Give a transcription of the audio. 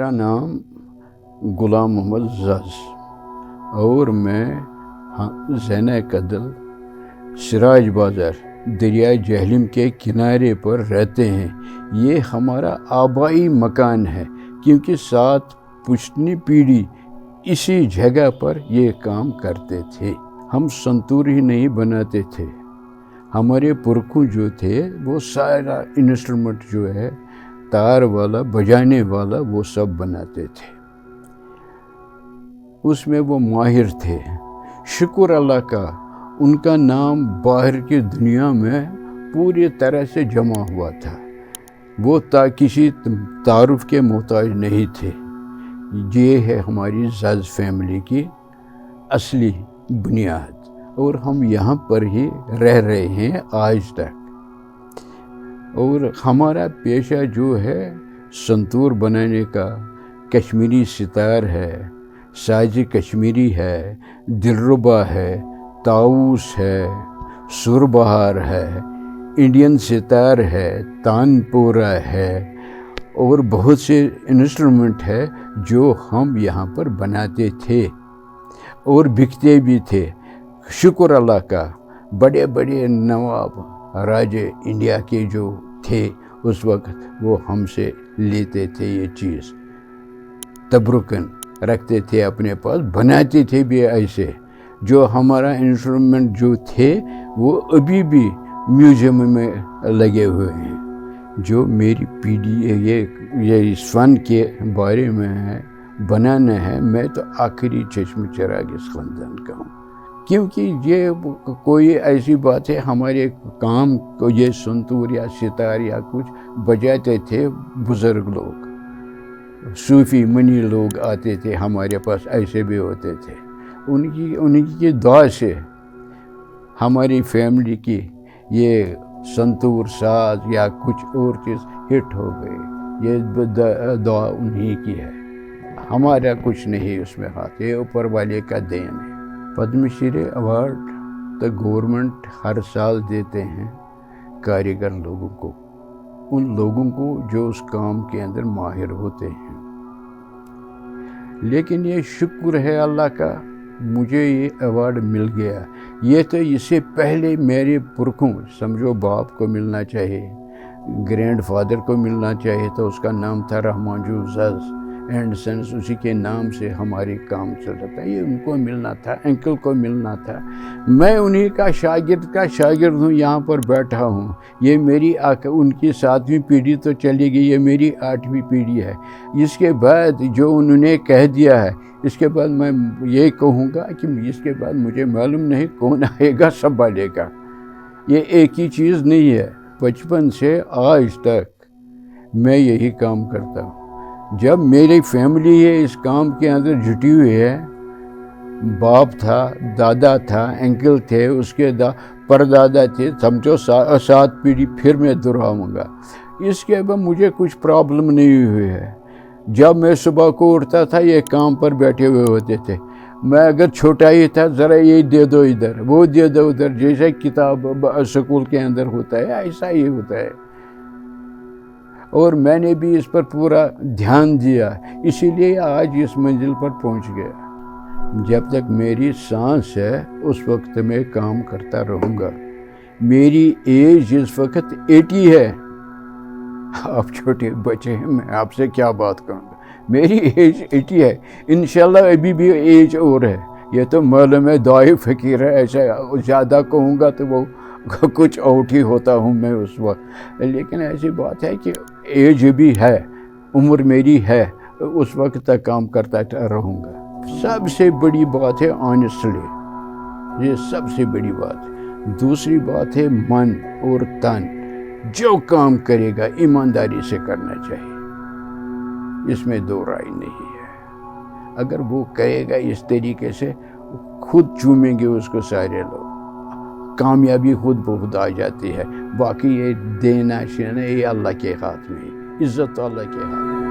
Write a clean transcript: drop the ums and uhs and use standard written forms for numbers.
میرا نام غلام محمد زز اور میں زین قدل سراج بازار دریائے جہلم کے کنارے پر رہتے ہیں۔ یہ ہمارا آبائی مکان ہے کیونکہ 7 پشتنی پیڑھی اسی جگہ پر یہ کام کرتے تھے۔ ہم سنتور ہی نہیں بناتے تھے، ہمارے پرکھوں جو تھے وہ سارا انسٹرومنٹ جو ہے تار والا بجانے والا وہ سب بناتے تھے، اس میں وہ ماہر تھے۔ شکر اللہ کا ان کا نام باہر کی دنیا میں پوری طرح سے جمع ہوا تھا، وہ کسی تعارف کے محتاج نہیں تھے۔ یہ ہے ہماری زز فیملی کی اصلی بنیاد اور ہم یہاں پر ہی رہ رہے ہیں آج تک۔ اور ہمارا پیشہ جو ہے سنتور بنانے کا، کشمیری ستار ہے، ساز کشمیری ہے، دلربا ہے، طاؤس ہے، سر بہار ہے، انڈین ستار ہے، تان پورا ہے اور بہت سے انسٹرومنٹ ہے جو ہم یہاں پر بناتے تھے اور بکتے بھی تھے۔ شکر اللہ کا بڑے بڑے نواب راجے انڈیا کے جو تھے اس وقت وہ ہم سے لیتے تھے، یہ چیز تبرکن رکھتے تھے اپنے پاس، بناتے تھے بھی ایسے۔ جو ہمارا انسٹرومنٹ جو تھے وہ ابھی بھی میوزیم میں لگے ہوئے ہیں۔ جو میری پیڑھی یہ اس فن کے بارے میں ہے، بنانا ہے، میں تو آخری چشم چراغ اس خاندان کا ہوں، کیونکہ یہ کوئی ایسی بات ہے ہمارے کام کو یہ سنتور یا ستار یا کچھ بجاتے تھے بزرگ لوگ، صوفی منی لوگ آتے تھے ہمارے پاس، ایسے بھی ہوتے تھے۔ ان کی دعا سے ہماری فیملی کی یہ سنتور ساز یا کچھ اور چیز ہٹ ہو گئی، یہ دعا انہی کی ہے، ہمارا کچھ نہیں اس میں ہاتھ، یہ اوپر والے کا دین ہے۔ پدم شری ایوارڈ تو گورنمنٹ ہر سال دیتے ہیں کاریگر لوگوں کو، ان لوگوں کو جو اس کام کے اندر ماہر ہوتے ہیں۔ لیکن یہ شکر ہے اللہ کا مجھے یہ ایوارڈ مل گیا۔ یہ تو اس سے پہلے میرے پرکھوں، سمجھو باپ کو ملنا چاہیے، گرینڈ فادر کو ملنا چاہیے، تو اس کا نام تھا رحمان جو زز اینڈ سنس، اسی کے نام سے ہماری کام چل رہا تھا۔ یہ ان کو ملنا تھا، انکل کو ملنا تھا۔ میں انہی کا شاگرد ہوں، یہاں پر بیٹھا ہوں۔ یہ میری ان کی 7ویں پیڑھی تو چلی گئی، یہ میری 8ویں پیڑھی ہے۔ اس کے بعد جو انہوں نے کہہ دیا ہے، اس کے بعد میں یہ کہوں گا کہ اس کے بعد مجھے معلوم نہیں کون آئے گا سنبھالے گا۔ یہ ایک ہی چیز نہیں ہے، بچپن سے آج تک میں یہی کام کرتا ہوں۔ جب میری فیملی ہے اس کام کے اندر جٹی ہوئی ہے، باپ تھا، دادا تھا، انکل تھے، اس کے پردادا تھے، سمجھو 7 پیڑھی پھر میں دہراؤں گا۔ اس کے بعد مجھے کچھ پرابلم نہیں ہوئی ہے۔ جب میں صبح کو اٹھتا تھا یہ کام پر بیٹھے ہوئے ہوتے تھے، میں اگر چھوٹا ہی تھا ذرا یہ دے دو ادھر، وہ دے دو ادھر، جیسے کتاب سکول کے اندر ہوتا ہے ایسا ہی ہوتا ہے۔ اور میں نے بھی اس پر پورا دھیان دیا، اسی لیے آج اس منزل پر پہنچ گیا۔ جب تک میری سانس ہے اس وقت میں کام کرتا رہوں گا۔ میری ایج اس وقت 80 ہے۔ آپ چھوٹے بچے ہیں، میں آپ سے کیا بات کروں گا، میری ایج 80 ہے، انشاءاللہ ابھی بھی ایج اور ہے۔ یہ تو معلوم ہے دعائے فقیر ہے، ایسا زیادہ کہوں گا تو وہ کچھ آؤٹ ہی ہوتا ہوں میں اس وقت۔ لیکن ایسی بات ہے کہ ایج بھی ہے، عمر میری ہے، اس وقت تک کام کرتا رہوں گا۔ سب سے بڑی بات ہے آنیسٹلی، یہ سب سے بڑی بات ہے۔ دوسری بات ہے من اور تن، جو کام کرے گا ایمانداری سے کرنا چاہیے، اس میں دو رائے نہیں ہے۔ اگر وہ کرے گا اس طریقے سے، خود چومیں گے اس کو سارے لوگ، کامیابی خود بخود آ جاتی ہے۔ باقی یہ دینا شینا یہ اللہ کے ہاتھ میں ہے، عزت اللہ کے ہاتھ میں۔